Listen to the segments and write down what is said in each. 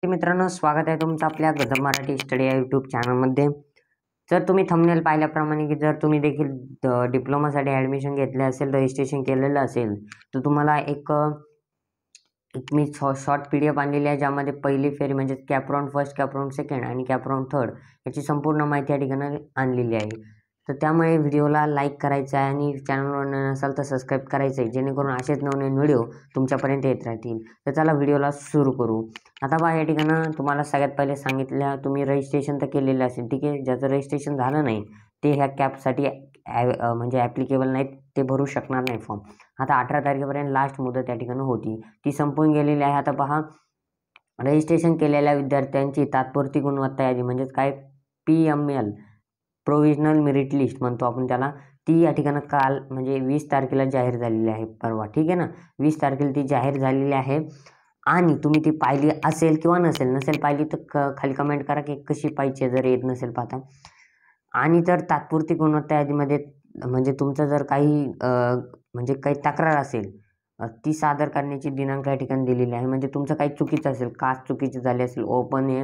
मित्रांनो, स्वागत आहे तुमचं आपल्या गजब मराठी स्टडी या यूट्यूब चॅनलमध्ये. जर तुम्ही थंबनेल पाहिल्याप्रमाणे की जर तुम्ही देखील डिप्लोमासाठी ॲडमिशन घेतले असेल, रजिस्ट्रेशन केलेलं असेल, तर तुम्हाला एक मी शॉर्ट PDF आणलेली आहे, ज्यामध्ये पहिली फेरी म्हणजे cap round first, cap round second आणि कॅप राऊंड थर्ड याची संपूर्ण माहिती या ठिकाणी आणलेली आहे. तर त्यामुळे व्हिडिओला लाईक करायचं आहे आणि चॅनलवर नसाल तर सबस्क्राईब करायचं आहे, जेणेकरून असेच नवनवीन व्हिडिओ तुमच्यापर्यंत येत राहतील. तर चला व्हिडिओला सुरू करू. आता बघा, या ठिकाणी तुम्हाला सगळ्यात पहिले सांगितलं, तुम्ही रजिस्ट्रेशन तर केलेलं असेल, ठीक आहे. ज्याचं रजिस्ट्रेशन झालं नाही ते ह्या कॅपसाठी म्हणजे ॲप्लिकेबल नाहीत, ते भरू शकणार नाही फॉर्म. आता 18 तारखेपर्यंत लास्ट मुदत या ठिकाणी होती, ती संपून गेलेली आहे. आता पहा, रजिस्ट्रेशन केलेल्या विद्यार्थ्यांची तात्पुरती गुणवत्ता यादी म्हणजेच काय PML प्रोव्हिजनल मेरिट लिस्ट म्हणतो आपण त्याला, ती या ठिकाणी काल म्हणजे 20 तारखेला जाहीर झालेली आहे, परवा, ठीक आहे ना. 20 तारखेला ती जाहीर झालेली आहे आणि तुम्ही ती पाहिली असेल किंवा नसेल पाहिली तर खाली कमेंट करा की कशी पाहिजे जर येत नसेल पाहता. आणि तर तात्पुरती गुणवत्ता यादीमध्ये म्हणजे तुमचं जर काही म्हणजे काही तक्रार असेल, ती सादर करण्याची दिनांक या ठिकाणी दिलेली आहे. म्हणजे तुमचं काही चुकीचं असेल, कास्ट चुकीची झाली असेल, ओपन हे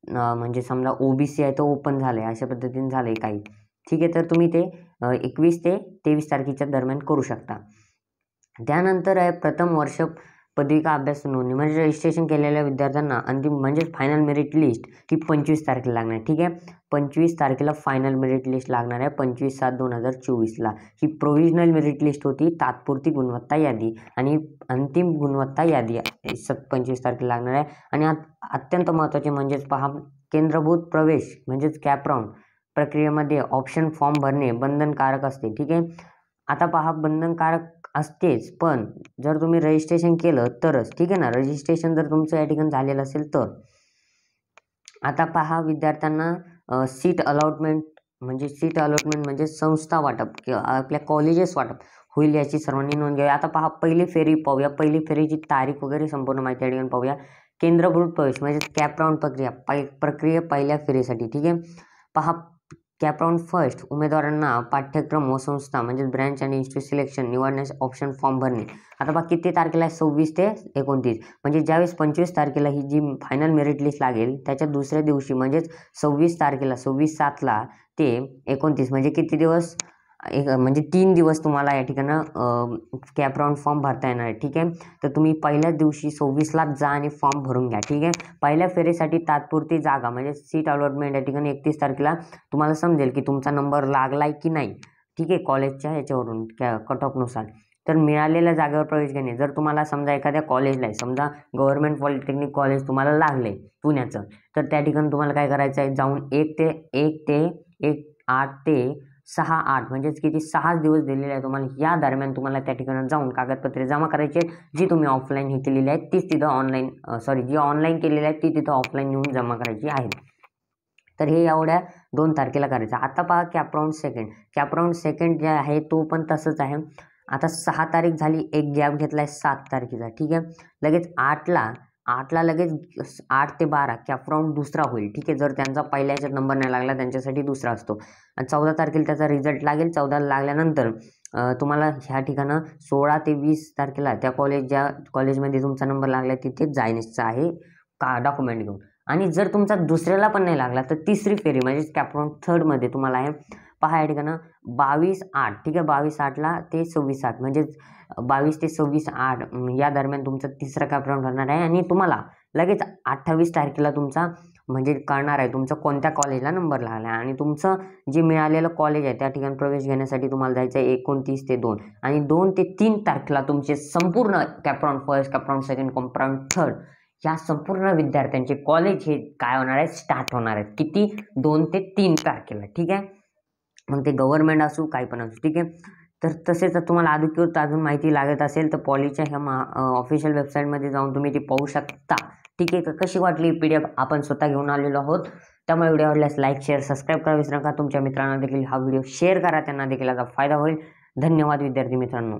म्हणजे समजा OBC आहे तर ओपन झालं आहे, अशा पद्धतीने झालं आहे काही, ठीक आहे. तर तुम्ही ते 21 ते 23 तारखेच्या दरम्यान करू शकता. त्यानंतर आहे प्रथम वर्ष पदविका अभ्यास नोंदणी म्हणजे रजिस्ट्रेशन केलेल्या विद्यार्थ्यांना अंतिम म्हणजेच फायनल मेरिट लिस्ट ही 25 तारखेला लागणार, ठीक आहे. 25 तारखेला फायनल मेरिट लिस्ट लागणार आहे, 25/7/2024ला. ही प्रोव्हिजनल मेरिट लिस्ट होती, तात्पुरती गुणवत्ता यादी, आणि अंतिम गुणवत्ता यादी 25 तारखेला लागणार आहे. आणि अत्यंत महत्त्वाचे म्हणजेच पहा, केंद्रभूत प्रवेश म्हणजेच कॅप राऊंड प्रक्रियेमध्ये ऑप्शन फॉर्म भरणे बंधनकारक असते, ठीक आहे. आता पहा, बंधनकारक असतेच, पण जर तुम्ही रजिस्ट्रेशन केलं तरच, ठीक आहे ना. रजिस्ट्रेशन जर तुमचं या ठिकाणी झालेलं असेल तर. आता पहा, विद्यार्थ्यांना सीट अलॉटमेंट म्हणजे संस्था वाटप किंवा आपल्या कॉलेजेस वाटप होईल याची सर्वांनी नोंद घ्यावी. आता पहा, पहिली फेरी पाहूया, पहिली फेरीची तारीख वगैरे संपूर्ण माहिती या ठिकाणी पाहूया. केंद्रभूत प्रवेश म्हणजे कॅप राऊंड प्रक्रिया पहिल्या फेरीसाठी, ठीक आहे. पहा, कॅप राऊंड फर्स्ट उमेदवारांना पाठ्यक्रम व संस्था म्हणजे ब्रँच आणि इन्स्टिट्यूट सिलेक्शन निवडण्यास ऑप्शन फॉर्म भरणे. आता बघा किती तारखेला आहे, 26 ते 29. म्हणजे ज्यावेळेस 25 तारखेला ही जी फायनल मेरिट लिस्ट लागेल त्याच्या दुसऱ्या दिवशी म्हणजेच 26 तारखेला 26/7 ते 29 म्हणजे किती दिवस, म्हणजे 3 दिवस तुम्हाला या ठिकाणं कॅप राऊंड फॉर्म भरता येणार आहे, ठीक आहे. तर तुम्ही पहिल्याच दिवशी 26ला जा आणि फॉर्म भरून घ्या, ठीक आहे. पहिल्या फेरीसाठी तात्पुरती जागा म्हणजे सीट अलॉटमेंट या ठिकाणी 31 तारखेला तुम्हाला समजेल की तुमचा नंबर लागलाय की नाही, ठीक आहे, कॉलेजच्या ह्याच्यावरून कट ऑफनुसार. तर मिळालेल्या जागेवर प्रवेश घेणे. जर तुम्हाला समजा एखाद्या कॉलेजला आहे, समजा गव्हर्नमेंट पॉलिटेक्निक कॉलेज तुम्हाला लागले पुण्याचं, तर त्या ठिकाणी तुम्हाला काय करायचं आहे, जाऊन 1 ते 8 ते 6/8 म्हणजेच किती 6 दिवस दिलेले आहे तुम्हाला. या दरम्यान तुम्हाला त्या ठिकाणी जाऊन कागदपत्रे जमा करायचे, जी तुम्ही ऑफलाईन हे केलेली आहेत तीच तिथं ऑनलाईन जी ऑनलाईन केलेली आहेत ती तिथं ऑफलाईन नेऊन जमा करायची आहे. तर हे एवढ्या 2 तारखेला करायचं. आता पहा, कॅप राऊंड सेकंड जे आहे तो पण तसंच आहे. आता 6 तारीख झाली, एक गॅप घेतला आहे 7 तारखेचा, ठीक आहे. लगेच 8ला लगेच 8 ते 12 कॅप राऊंड दुसरा होईल, ठीक आहे. जर त्यांचा पहिल्या ह्याच्यात नंबर नाही लागला त्यांच्यासाठी दुसरा असतो. आणि 14 तारखेला त्याचा रिझल्ट लागेल. 14ला लागल्यानंतर तुम्हाला ह्या ठिकाणं 16 ते 20 तारखेला त्या ज्या कॉलेजमध्ये तुमचा नंबर लागला तिथे जायचं आहे डॉक्युमेंट घेऊन. आणि जर तुमचा दुसऱ्याला पण नाही लागला तर तिसरी फेरी म्हणजे कॅप राऊंड थर्डमध्ये तुम्हाला आहे, पहा या ठिकाणं 22/8, ठीक आहे. 22/8ला ते 26/8 म्हणजे 22 ते 26/8 या दरम्यान तुमचा तिसरा कॅप राऊंड होणार आहे. आणि तुम्हाला लगेच 28 तारखेला तुमचा म्हणजे कळणार आहे तुमचा कोणत्या कॉलेजला नंबर लागला आहे. आणि तुमचं जे मिळालेलं कॉलेज आहे त्या ठिकाणी प्रवेश घेण्यासाठी तुम्हाला जायचं आहे 29 ते 2. आणि 2 ते 3 तारखेला तुमचे संपूर्ण cap round first, cap round second, cap round third या संपूर्ण विद्यार्थ्यांचे कॉलेज हे काय होणार आहे, स्टार्ट होणार आहेत. किती, 2 ते 3 तारखेला, ठीक आहे. मग ते गव्हर्नमेंट असू काही पण असू, ठीक आहे. तर तसेच तुम्हाला अधिकृत अजून माहिती लागत असेल तर पॉलीच्या ह्या ऑफिशियल वेबसाईटमध्ये जाऊन तुम्ही ती पाहू शकता, ठीक आहे. तर कशी वाटली PDF आपण स्वतः घेऊन आलेलो आहोत. त्यामुळे व्हिडिओ आवडल्यास लाईक, शेअर, सबस्क्राईब करा विसरू नका. तुमच्या मित्रांना देखील हा व्हिडिओ शेअर करा, त्यांना देखील याचा फायदा होईल. धन्यवाद विद्यार्थी मित्रांनो.